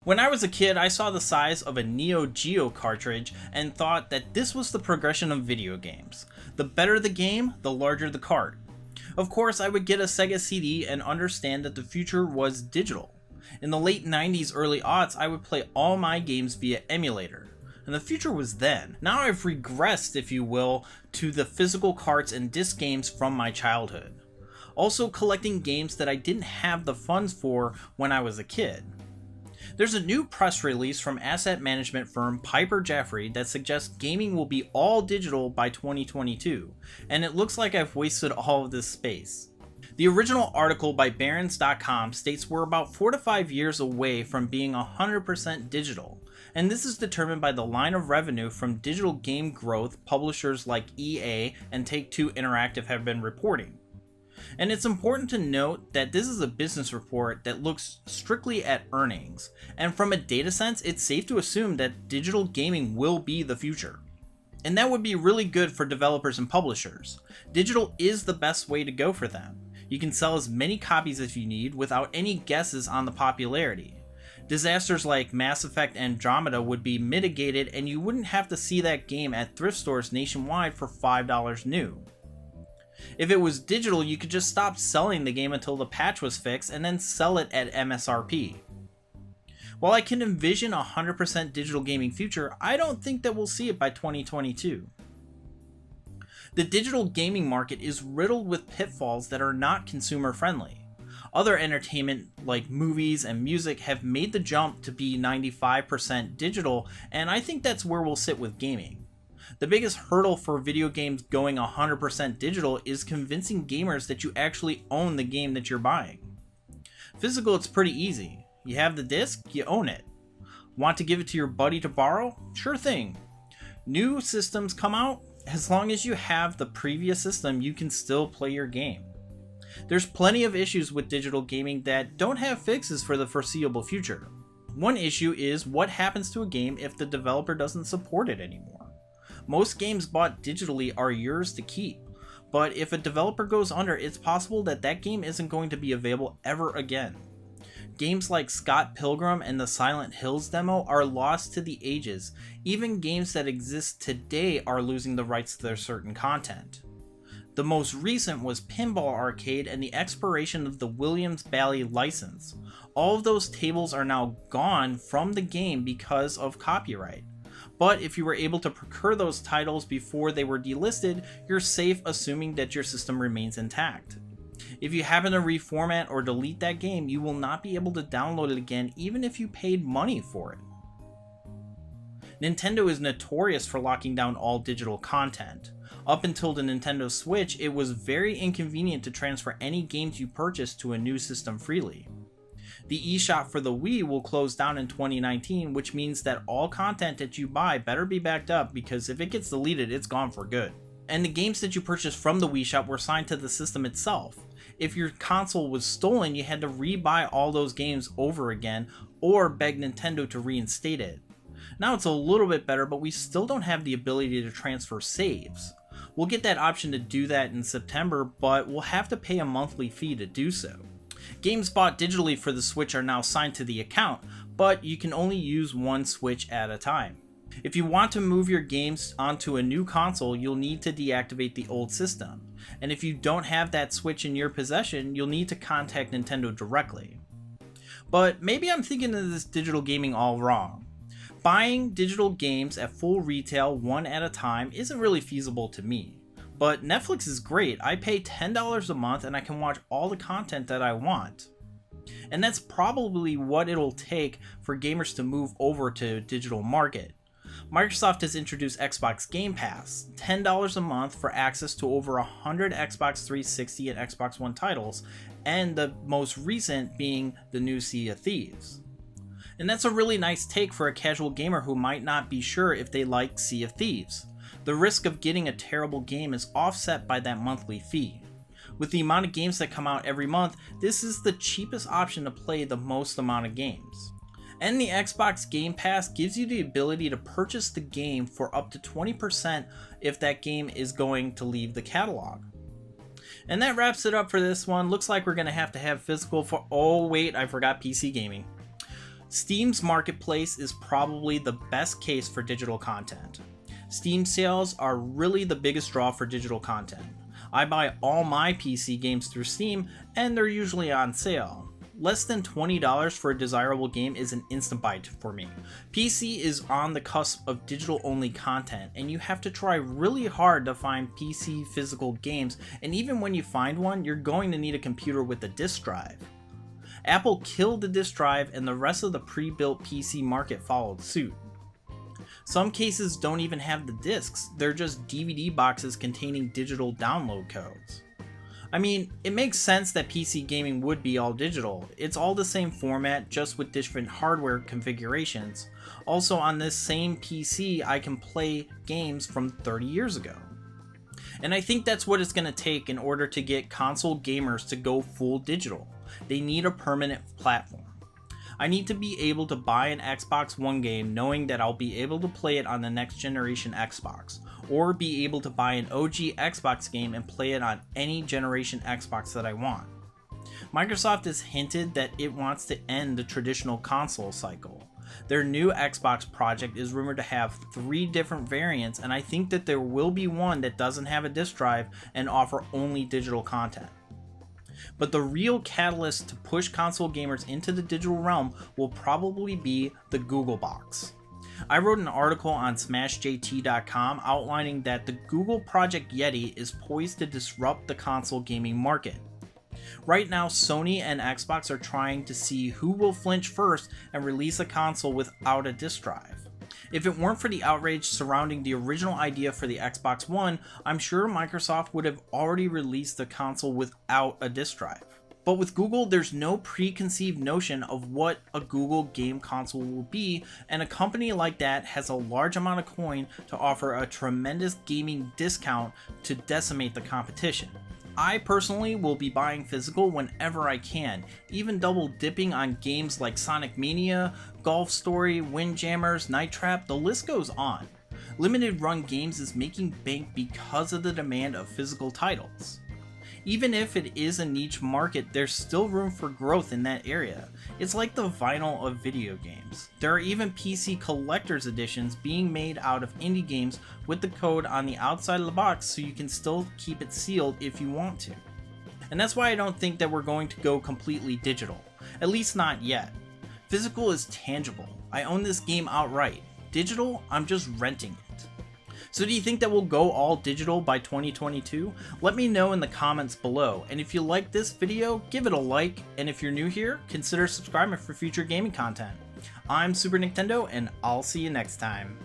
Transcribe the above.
When I was a kid, I saw the size of a Neo Geo cartridge and thought that this was the progression of video games. The better the game, the larger the cart. Of course, I would get a Sega CD and understand that the future was digital. In the late 90s, early aughts, I would play all my games via emulator. And the future was then. Now I've regressed, if you will, to the physical carts and disc games from my childhood. Also collecting games that I didn't have the funds for when I was a kid. There's a new press release from asset management firm Piper Jaffray that suggests gaming will be all digital by 2022, and it looks like I've wasted all of this space. The original article by Barrons.com states we're about 4 to 5 years away from being 100% digital, and this is determined by the line of revenue from digital game growth publishers like EA and Take-Two Interactive have been reporting. And it's important to note that this is a business report that looks strictly at earnings, and from a data sense, it's safe to assume that digital gaming will be the future. And that would be really good for developers and publishers. Digital is the best way to go for them. You can sell as many copies as you need without any guesses on the popularity. Disasters like Mass Effect Andromeda would be mitigated, and you wouldn't have to see that game at thrift stores nationwide for $5 new. If it was digital, you could just stop selling the game until the patch was fixed and then sell it at MSRP. While I can envision a 100% digital gaming future, I don't think that we'll see it by 2022. The digital gaming market is riddled with pitfalls that are not consumer friendly. Other entertainment like movies and music have made the jump to be 95% digital, and I think that's where we'll sit with gaming. The biggest hurdle for video games going 100% digital is convincing gamers that you actually own the game that you're buying. Physical, it's pretty easy. You have the disc, you own it. Want to give it to your buddy to borrow? Sure thing. New systems come out, as long as you have the previous system, you can still play your game. There's plenty of issues with digital gaming that don't have fixes for the foreseeable future. One issue is what happens to a game if the developer doesn't support it anymore. Most games bought digitally are yours to keep, but if a developer goes under, it's possible that that game isn't going to be available ever again. Games like Scott Pilgrim and the Silent Hills demo are lost to the ages. Even games that exist today are losing the rights to their certain content. The most recent was Pinball Arcade and the expiration of the Williams Bally license. All of those tables are now gone from the game because of copyright. But if you were able to procure those titles before they were delisted, you're safe assuming that your system remains intact. If you happen to reformat or delete that game, you will not be able to download it again even if you paid money for it. Nintendo is notorious for locking down all digital content. Up until the Nintendo Switch, it was very inconvenient to transfer any games you purchased to a new system freely. The eShop for the Wii will close down in 2019, which means that all content that you buy better be backed up, because if it gets deleted, it's gone for good. And the games that you purchased from the Wii Shop were signed to the system itself. If your console was stolen, you had to rebuy all those games over again, or beg Nintendo to reinstate it. Now it's a little bit better, but we still don't have the ability to transfer saves. We'll get that option to do that in September, but we'll have to pay a monthly fee to do so. Games bought digitally for the Switch are now signed to the account, but you can only use one Switch at a time. If you want to move your games onto a new console, you'll need to deactivate the old system. And if you don't have that Switch in your possession, you'll need to contact Nintendo directly. But maybe I'm thinking of this digital gaming all wrong. Buying digital games at full retail one at a time isn't really feasible to me. But Netflix is great. I pay $10 a month and I can watch all the content that I want. And that's probably what it'll take for gamers to move over to a digital market. Microsoft has introduced Xbox Game Pass, $10 a month for access to over 100 Xbox 360 and Xbox One titles, and the most recent being the new Sea of Thieves. And that's a really nice take for a casual gamer who might not be sure if they like Sea of Thieves. The risk of getting a terrible game is offset by that monthly fee. With the amount of games that come out every month, this is the cheapest option to play the most amount of games. And the Xbox Game Pass gives you the ability to purchase the game for up to 20% if that game is going to leave the catalog. And that wraps it up for this one. Looks like we're going to have physical for... Oh wait, I forgot PC gaming. Steam's marketplace is probably the best case for digital content. Steam sales are really the biggest draw for digital content. I buy all my PC games through Steam, and they're usually on sale. Less than $20 for a desirable game is an instant buy for me. PC is on the cusp of digital only content, and you have to try really hard to find PC physical games, and even when you find one, you're going to need a computer with a disk drive. Apple killed the disk drive, and the rest of the pre-built PC market followed suit. Some cases don't even have the discs, they're just DVD boxes containing digital download codes. I mean, it makes sense that PC gaming would be all digital. It's all the same format, just with different hardware configurations. Also, on this same PC, I can play games from 30 years ago. And I think that's what it's going to take in order to get console gamers to go full digital. They need a permanent platform. I need to be able to buy an Xbox One game knowing that I'll be able to play it on the next generation Xbox, or be able to buy an OG Xbox game and play it on any generation Xbox that I want. Microsoft has hinted that it wants to end the traditional console cycle. Their new Xbox project is rumored to have 3 different variants, and I think that there will be one that doesn't have a disc drive and offer only digital content. But the real catalyst to push console gamers into the digital realm will probably be the Google box. I wrote an article on smashjt.com outlining that the Google Project Yeti is poised to disrupt the console gaming market. Right now, Sony and Xbox are trying to see who will flinch first and release a console without a disc drive. If it weren't for the outrage surrounding the original idea for the Xbox One, I'm sure Microsoft would have already released the console without a disc drive. But with Google, there's no preconceived notion of what a Google game console will be, and a company like that has a large amount of coin to offer a tremendous gaming discount to decimate the competition. I personally will be buying physical whenever I can, even double dipping on games like Sonic Mania, Golf Story, Windjammers, Night Trap, the list goes on. Limited run games is making bank because of the demand of physical titles. Even if it is a niche market, there's still room for growth in that area. It's like the vinyl of video games. There are even PC collector's editions being made out of indie games with the code on the outside of the box, so you can still keep it sealed if you want to. And that's why I don't think that we're going to go completely digital. At least not yet. Physical is tangible. I own this game outright. Digital, I'm just renting it. So do you think that we'll go all digital by 2022? Let me know in the comments below, and if you like this video, give it a like, and if you're new here, consider subscribing for future gaming content. I'm Super Nicktendo, and I'll see you next time.